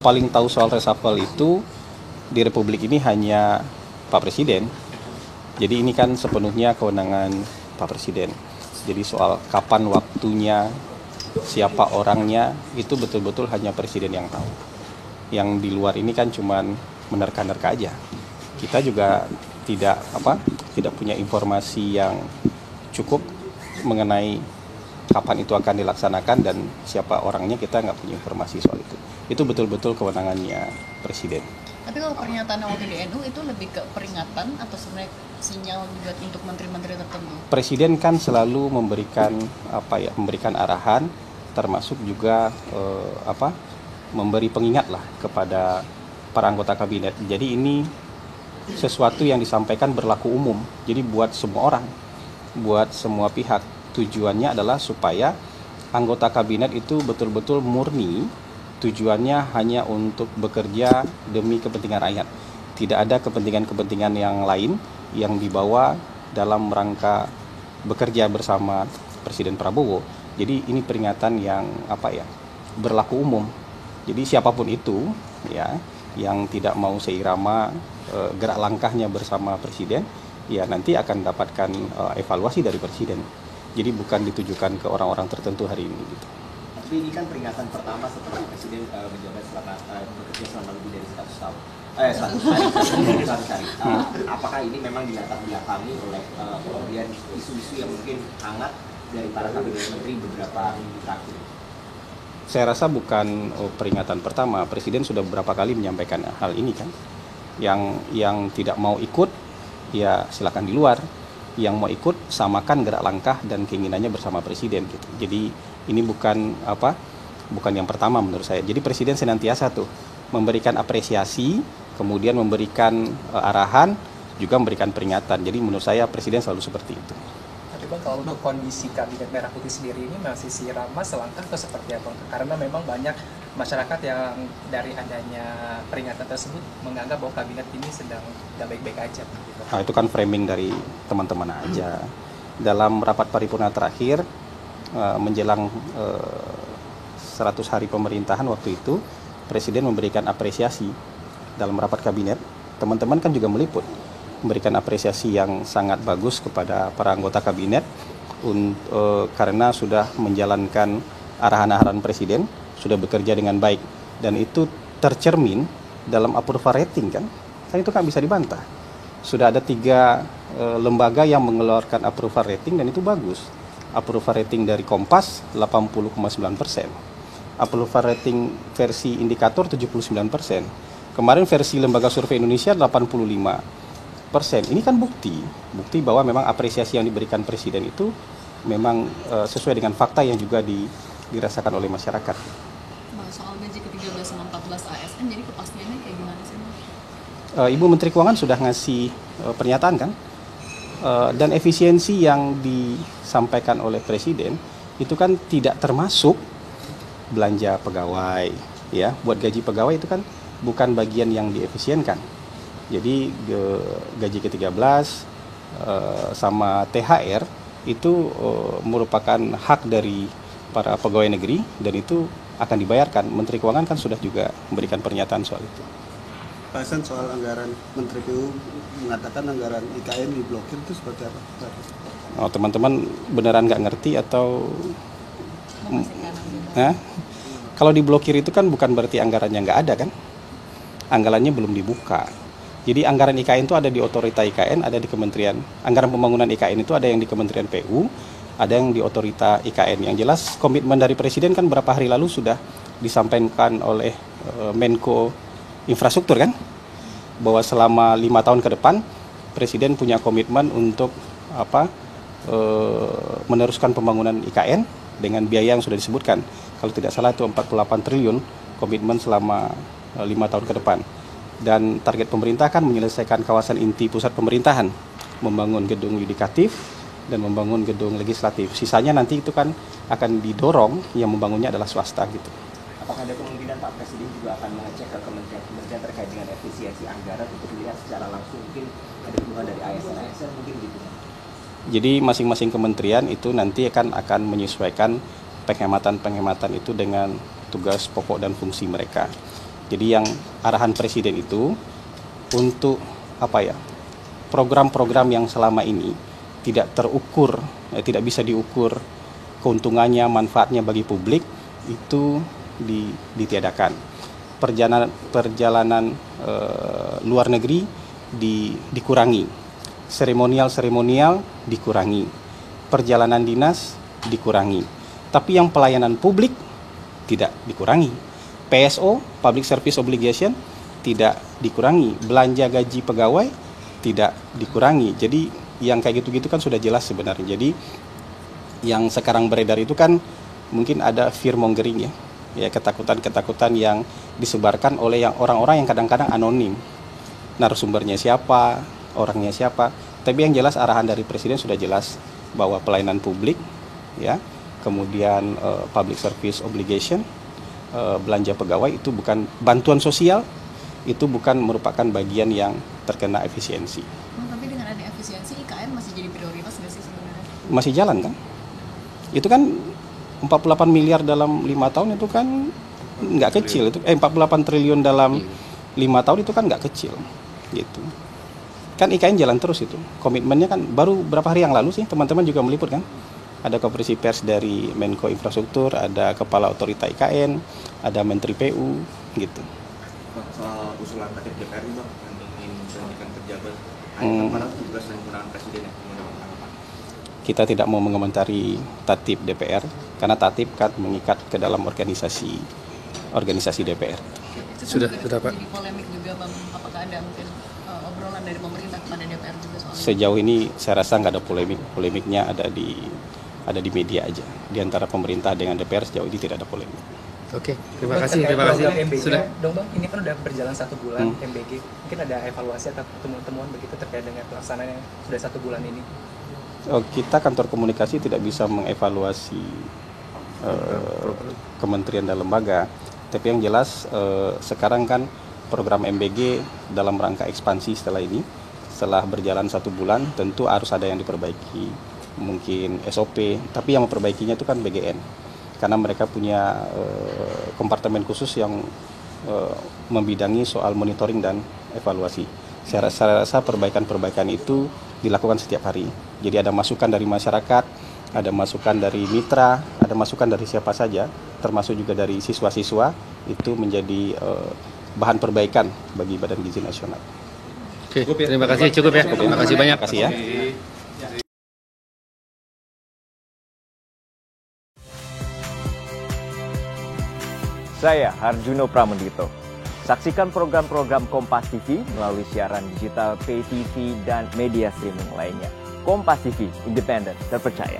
paling tahu soal reshuffle itu di Republik ini hanya Pak Presiden. Jadi ini kan sepenuhnya kewenangan Pak Presiden. Jadi soal kapan waktunya, siapa orangnya, itu betul-betul hanya Presiden yang tahu. Yang di luar ini kan cuman menerka-nerka aja. Kita juga tidak punya informasi yang cukup mengenai kapan itu akan dilaksanakan dan siapa orangnya, kita nggak punya informasi soal itu. Itu betul-betul kewenangannya Presiden. Tapi kalau pernyataan waktu di NU itu lebih ke peringatan atau sebenarnya sinyal juga untuk menteri-menteri tertentu? Presiden kan selalu memberikan arahan, termasuk juga memberi pengingat lah kepada para anggota kabinet. Jadi ini sesuatu yang disampaikan berlaku umum. Jadi buat semua orang, buat semua pihak. Tujuannya adalah supaya anggota kabinet itu betul-betul murni. Tujuannya hanya untuk bekerja demi kepentingan rakyat. Tidak ada kepentingan-kepentingan yang lain yang dibawa dalam rangka bekerja bersama Presiden Prabowo. Jadi ini peringatan yang berlaku umum. Jadi siapapun itu ya yang tidak mau seirama gerak langkahnya bersama Presiden, ya nanti akan dapatkan evaluasi dari Presiden. Jadi bukan ditujukan ke orang-orang tertentu hari ini gitu. Tapi ini kan peringatan pertama setelah Presiden menjabat bekerja selama lebih dari 100 tahun. 100 hari. Apakah ini memang dilatar belakangi oleh kemudian isu-isu yang mungkin hangat dari para kabinet menteri beberapa minggu terakhir? Saya rasa bukan peringatan pertama. Presiden sudah beberapa kali menyampaikan hal ini kan. Yang tidak mau ikut, ya silakan di luar. Yang mau ikut, samakan gerak langkah dan keinginannya bersama Presiden gitu. Jadi ini bukan yang pertama menurut saya. Jadi Presiden senantiasa tuh memberikan apresiasi, kemudian memberikan arahan, juga memberikan peringatan. Jadi menurut saya Presiden selalu seperti itu. Tapi Bang, kalau untuk kondisi Kabinet Merah Putih sendiri ini masih sirama selangkah atau seperti apa? Karena memang banyak masyarakat yang dari adanya peringatan tersebut menganggap bahwa kabinet ini sedang tidak baik-baik aja. Gitu. Nah, itu kan framing dari teman-teman aja. Dalam rapat paripurna terakhir, menjelang 100 hari pemerintahan waktu itu, Presiden memberikan apresiasi dalam rapat kabinet. Teman-teman kan juga meliput, memberikan apresiasi yang sangat bagus kepada para anggota kabinet karena sudah menjalankan arahan-arahan Presiden, sudah bekerja dengan baik, dan itu tercermin dalam approval rating kan itu kan bisa dibantah. Sudah ada 3 lembaga yang mengeluarkan approval rating dan itu bagus. Approval rating dari Kompas 80,9%, approval rating versi indikator 79%, kemarin versi lembaga survei Indonesia 85%. Ini kan bukti bahwa memang apresiasi yang diberikan Presiden itu memang sesuai dengan fakta yang juga dirasakan oleh masyarakat. Soal gaji ke-13 sama 14 ASN, jadi kepastiannya kayak gimana sih? Ibu Menteri Keuangan sudah ngasih pernyataan kan, dan efisiensi yang disampaikan oleh Presiden itu kan tidak termasuk belanja pegawai, ya. Buat gaji pegawai itu kan bukan bagian yang diefisienkan. Jadi gaji ke-13 sama THR itu merupakan hak dari para pegawai negeri dan itu akan dibayarkan. Menteri Keuangan kan sudah juga memberikan pernyataan soal itu. Bahasan soal anggaran, Menteri PU mengatakan anggaran IKN diblokir, itu seperti apa? Oh, teman-teman beneran nggak ngerti atau kalau diblokir itu kan bukan berarti anggarannya nggak ada kan? Anggarannya belum dibuka. Jadi anggaran IKN itu ada di otorita IKN, ada di Kementerian. Anggaran pembangunan IKN itu ada yang di Kementerian PU, ada yang di otorita IKN. Yang jelas komitmen dari Presiden kan berapa hari lalu sudah disampaikan oleh Menko Infrastruktur kan, bahwa selama 5 tahun ke depan Presiden punya komitmen untuk meneruskan pembangunan IKN dengan biaya yang sudah disebutkan. Kalau tidak salah itu 48 triliun komitmen selama 5 tahun ke depan. Dan target pemerintah kan menyelesaikan kawasan inti pusat pemerintahan, membangun gedung yudikatif dan membangun gedung legislatif. Sisanya nanti itu kan akan didorong, yang membangunnya adalah swasta gitu. Apakah ada kemungkinan Pak Presiden juga akan mengecek ke kementerian terkait dengan efisiensi anggaran untuk melihat secara langsung mungkin ada dukungan dari ASN mungkin gitu? Jadi masing-masing kementerian itu nanti akan menyesuaikan penghematan itu dengan tugas pokok dan fungsi mereka. Jadi yang arahan presiden itu untuk program-program yang selama ini tidak terukur, tidak bisa diukur keuntungannya, manfaatnya bagi publik, itu ditiadakan. Perjalanan luar negeri dikurangi, seremonial dikurangi, perjalanan dinas dikurangi, tapi yang pelayanan publik tidak dikurangi. PSO, Public Service Obligation, tidak dikurangi. Belanja gaji pegawai tidak dikurangi. Jadi yang kayak gitu-gitu kan sudah jelas sebenarnya. Jadi yang sekarang beredar itu kan mungkin ada fear mongering ya ketakutan-ketakutan yang disebarkan oleh orang-orang yang kadang-kadang anonim. Narasumbernya siapa, orangnya siapa. Tapi yang jelas arahan dari presiden sudah jelas bahwa pelayanan publik, ya, kemudian public service obligation, belanja pegawai itu bukan bantuan sosial, itu bukan merupakan bagian yang terkena efisiensi. Tapi dengan ada efisiensi, IKN masih jadi prioritas nggak sih sebenarnya? Masih jalan kan? Itu kan 48 miliar dalam 5 tahun itu kan nggak kecil. 48 triliun dalam 5 tahun itu kan nggak kecil, gitu. Kan IKN jalan terus itu. Komitmennya kan baru berapa hari yang lalu sih teman-teman juga meliput kan? Ada konferensi pers dari Menko Infrastruktur, ada Kepala Otorita IKN, ada Menteri PU, gitu. Soal usulan tatip DPR ini Bang, yang ingin dilanjutkan pejabat, pada tugas dan kewenangan presiden ya, kita tidak mau mengomentari tatip DPR karena tatip kan mengikat ke dalam organisasi DPR. Sudah Pak. Jadi polemik juga Bang, apakah ada mungkin obrolan dari pemerintah kepada DPR juga soal ini? Sejauh ini saya rasa nggak ada polemiknya ada di media aja. Di antara pemerintah dengan DPR sejauh ini tidak ada polemik. Oke, terima kasih. MBG, Sudah. Dong Bang, ini kan udah berjalan 1 bulan MBG. Mungkin ada evaluasi atau temuan-temuan begitu terkait dengan pelaksanaan yang sudah 1 bulan ini. Kita kantor komunikasi tidak bisa mengevaluasi kementerian dan lembaga. Tapi yang jelas sekarang kan program MBG dalam rangka ekspansi setelah ini, setelah berjalan 1 bulan tentu harus ada yang diperbaiki, mungkin SOP, tapi yang memperbaikinya itu kan BGN. Karena mereka punya kompartemen khusus yang membidangi soal monitoring dan evaluasi. Saya rasa perbaikan-perbaikan itu dilakukan setiap hari. Jadi ada masukan dari masyarakat, ada masukan dari mitra, ada masukan dari siapa saja, termasuk juga dari siswa-siswa, itu menjadi bahan perbaikan bagi Badan Gizi Nasional. Oke, terima kasih, cukup ya. Terima kasih banyak. Terima kasih ya. Saya Harjuno Pramendito. Saksikan program-program Kompas TV melalui siaran digital, pay TV, dan media streaming lainnya. Kompas TV, independen, terpercaya.